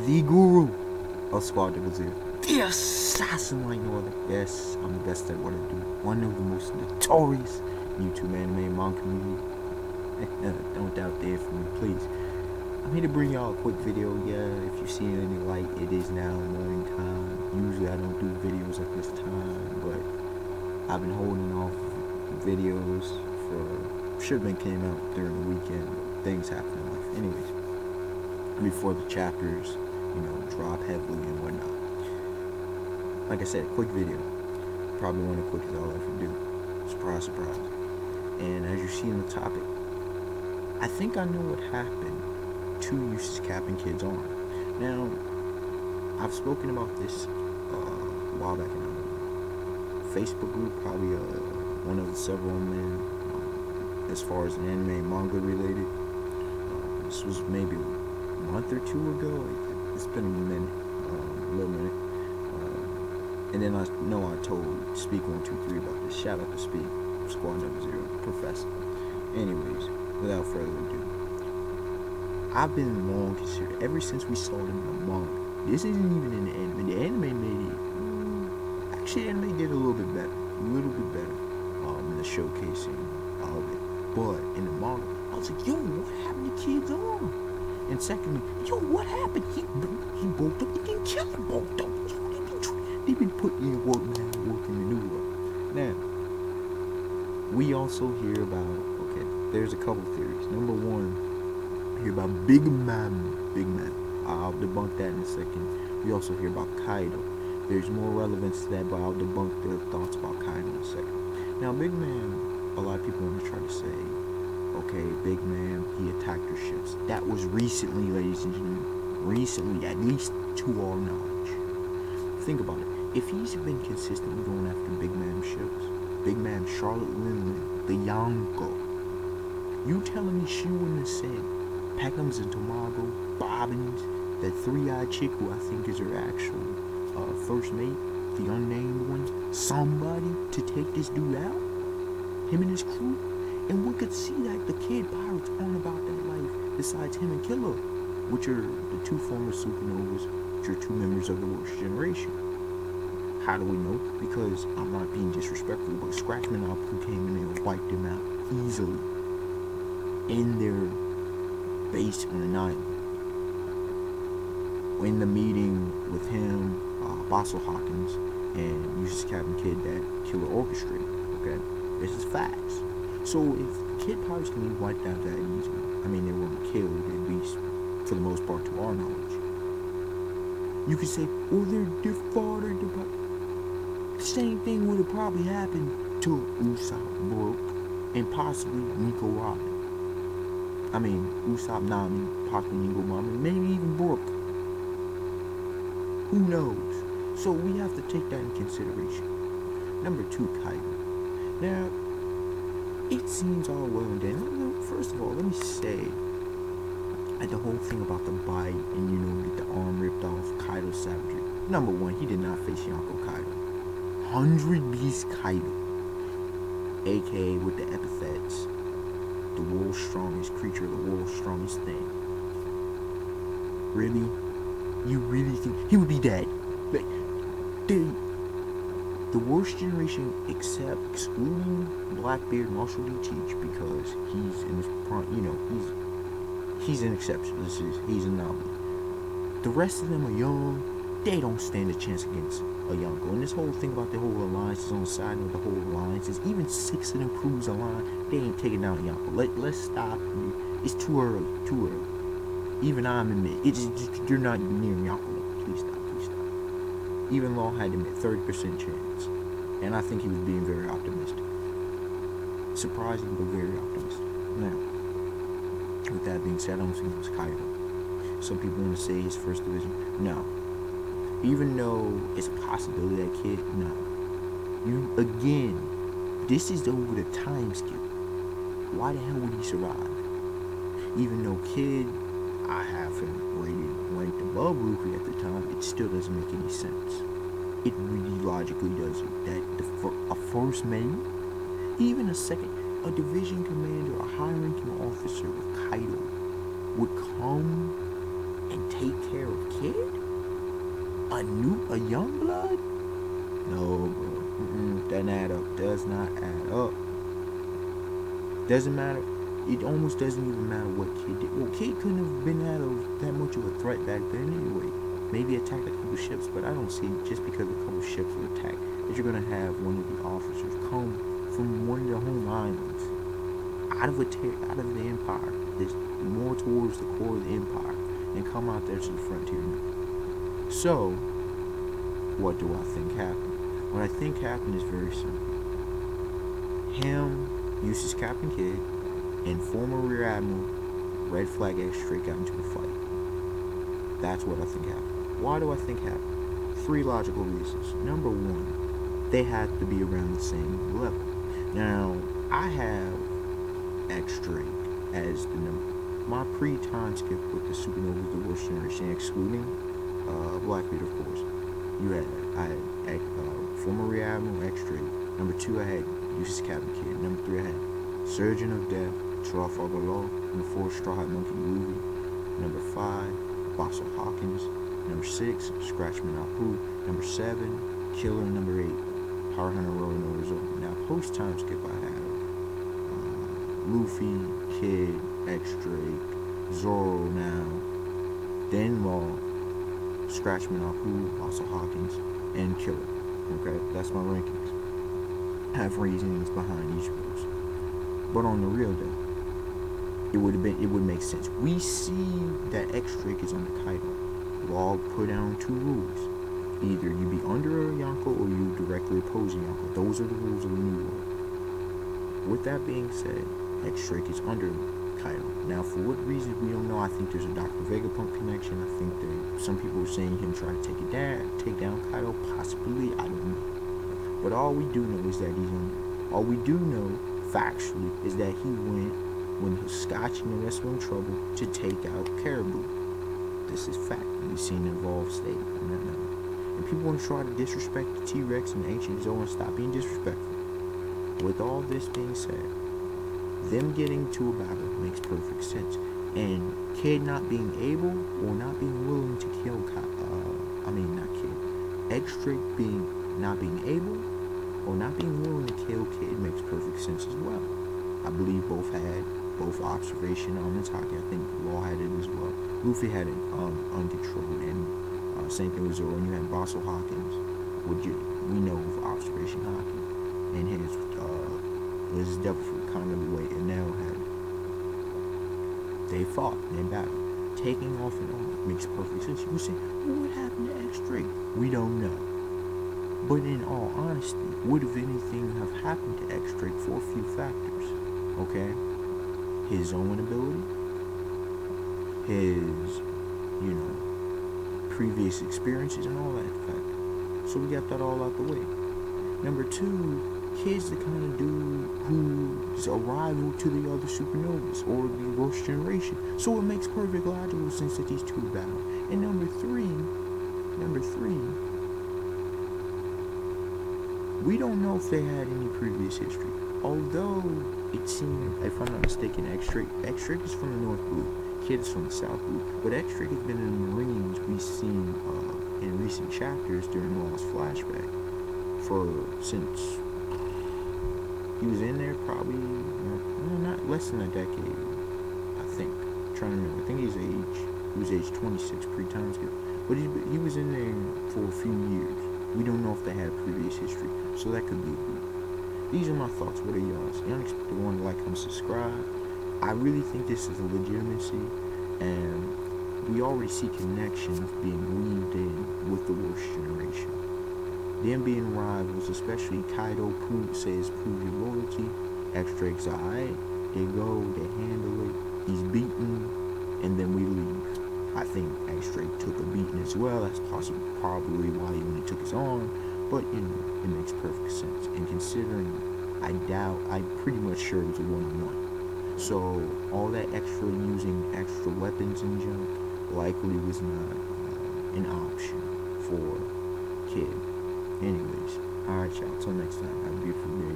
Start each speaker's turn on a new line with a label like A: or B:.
A: the guru of Squad 000, the assassin like no other. Yes, I'm the best at what I do. One of the most notorious YouTube anime and manga community. Don't doubt there for me, please. I'm here to bring y'all a quick video. Yeah, if you see any light, it is now morning time. Usually I don't do videos at this time, but I've been holding off videos for should have been came out during the weekend, but things happen in life. Anyways, before the chapters, drop heavily and whatnot. Like I said, quick video. Probably one of the quickest I'll ever do. Surprise, surprise. And as you see in the topic, I think I know what happened to Eustass capping kids on. Now, I've spoken about this a while back in a Facebook group, probably one of the several men, as far as an anime and manga related. This was maybe a month or two ago. It's been a minute, a little minute. And then I know I told Speak 123 about this. Shout out to Speak, Squad 000, Professor. Anyways, without further ado, I've been long considered, ever since we saw it in the manga. This isn't even in the anime. The anime made it, actually the anime did a little bit better. In the showcasing of it. But in the manga, I was like, yo, what happened to kids on? And secondly, yo, what happened? He woke up, he didn't kill them both of them. They've been putting in work, man, working the new work. Now, we also hear about, okay, there's a couple theories. Number one, hear about Big Man. I'll debunk that in a second. We also hear about Kaido. There's more relevance to that, but I'll debunk the thoughts about Kaido in a second. Now, Big Man, a lot of people want to try to say, okay, Big Man, he attacked your ships. That was recently, ladies and gentlemen. Recently, at least to our knowledge. Think about it. If he's been consistently going after Big Man ships, Big Man, Charlotte Linley, the Yonko, you telling me she wouldn't have said Peckham's and Tomago, Bobbins, that three-eyed chick who I think is her actual first mate, the unnamed one, somebody to take this dude out? Him and his crew? And we could see that the kid pirates aren't about that life besides him and Killer, which are the two former supernovas, which are two members of the worst generation. How do we know? Because I'm not being disrespectful, but Scratchman who came in and wiped them out easily in their base on an island. In the meeting with him, Basil Hawkins, and Eustass Captain Kid that Killer orchestrated, okay? This is facts. So if Kid Pirates can be wiped out that easily, I mean they weren't killed, at least for the most part to our knowledge. You could say, oh, they're father. The same thing would have probably happened to Usopp, Brook, and possibly Nico Robin. I mean, Usopp, Nami, possibly Nico Robin, maybe even Brook. Who knows? So we have to take that in consideration. Number two, Kaido. Now, it seems all well and done. First of all, let me say, the whole thing about the bite and, get the arm ripped off, Kaido's savagery. Number one, he did not face Yonko Kaido. 100 Beast Kaido, aka with the epithets, the world's strongest creature, the world's strongest thing. Really? You really think he would be dead? Like, the worst generation, excluding Blackbeard, Marshall D. Teach, because he's in his prime, he's an exception. He's an anomaly. The rest of them are young. They don't stand a chance against a Yonko. And this whole thing about the whole alliances on the side of the whole alliances, even 6 of them crews aligned, they ain't taking down a Yonko. Let's stop. It's too early. Even I'm admit, you're not near Yonko. Please stop. Even Law had to admit 30% chance. And I think he was being very optimistic. Surprising, but very optimistic. Now, with that being said, I don't think it was Kaido. Some people want to say his first division. No. Even though it's a possibility that kid, no. Again, this is over the time skip. Why the hell would he survive? Even though Kid, I have him ranked above Ruki at the time, it still doesn't make any sense. It really logically doesn't. That a first mate, even a second, a division commander, a high-ranking officer with Kaido would come and take care of Kid? A young blood? No, bro. Doesn't add up. Does not add up. Doesn't matter. It almost doesn't even matter what Kid did. Well, Kid couldn't have been that much of a threat back then anyway. Maybe attacked a couple ships, but I don't see just because a couple ships were attacked that you're gonna have one of the officers come from one of the home islands out of the Empire, is more towards the core of the Empire, and come out there to the frontier. So, what do I think happened? What I think happened is very simple. Him, Eustass, Captain Kidd, and former Rear Admiral Red Flag X-Straight got into a fight. That's what I think happened. Why do I think happened? 3 logical reasons. Number 1, they had to be around the same level. Now, I have X-Drake as the number. My pre-time skip with the Supernovas, the worst generation, excluding Blackbeard, of course. I had former Rear Admiral X-Drake. Number 2, I had Eustass, Captain Kidd. Number 3, I had Surgeon of Death, Trafalgar Law. Number 4, Straw Hat Monkey Groovy. Number 5, Basso Hawkins. Number 6, Scratchman Apu. Number 7, Killer. Number 8, Power Hunter Rowan Result. Now, post time skip, I have Luffy, Kid, X-Drake, Zoro now, then Law, Scratchman Apu, Basso Hawkins, and Killer. Okay, that's my rankings. I have reasonings behind each of those. But on the real though, it would make sense. We see that X-Drake is on the Kaido. Law put down 2 rules. Either you be under a Yonko or you directly oppose a Yonko. Those are the rules of the New World. With that being said, X-Drake is under Kaido. Now, for what reason, we don't know. I think there's a Dr. Vegapunk connection. I think that some people are saying him trying to take down Kaido. Possibly, I don't know. But all we do know is that he's under. All we do know, factually, is that he went when Scotch and the rest were in trouble to take out Caribou. This is fact. We've seen an evolved state. And people want to try to disrespect the T-Rex and the Ancient Zone and stop being disrespectful. With all this being said, them getting to a battle makes perfect sense. And Kid not being able or not being willing to kill X-Drake not being able or not being willing to kill Kid makes perfect sense as well. I believe both had observation on Mitake. I think Law had it as well. Luffy had it uncontrolled, and same thing with Zoro. And you had Basso Hawkins, which we know of Observation Hawkins, and his Devil Fruit kind of the way Enel had it. They fought, they battled. Taking off and on makes perfect sense. You would say, well, what happened to X-Drake? We don't know. But in all honesty, would have anything have happened to X-Drake for a few factors? Okay? His own ability, his, previous experiences and all that fact. So we got that all out the way. Number 2, Kid's the kind of dude who's a rival to the other supernovas or the worst generation. So it makes perfect logical sense that these 2 battle. And number three, we don't know if they had any previous history. Although it seemed, if I'm not mistaken, X-Drake is from the North Blue, Kid is from the South Blue. But X-Drake has been in the Marines we've seen in recent chapters during Law's flashback since he was in there probably not less than a decade, I think. I'm trying to remember. I think he was age 26 pre-time skip. But he was in there for a few years. We don't know if they had previous history, so that could be a group. These are my thoughts. What are y'all's? You don't expect one to like, comment, subscribe. I really think this is a legitimacy, and we already see connections being weaved in with the worst generation. Them being rivals, especially Kaido says prove your loyalty. X-Drake's alright. They go, they handle it. He's beaten, and then we leave. I think X-Drake took a beating as well. That's probably why he only took his arm. But, it makes perfect sense. And considering, I'm pretty much sure it was a one-on-one. So, all that using extra weapons and junk likely was not an option for Kid. Anyways, alright y'all, till next time, have a beautiful day.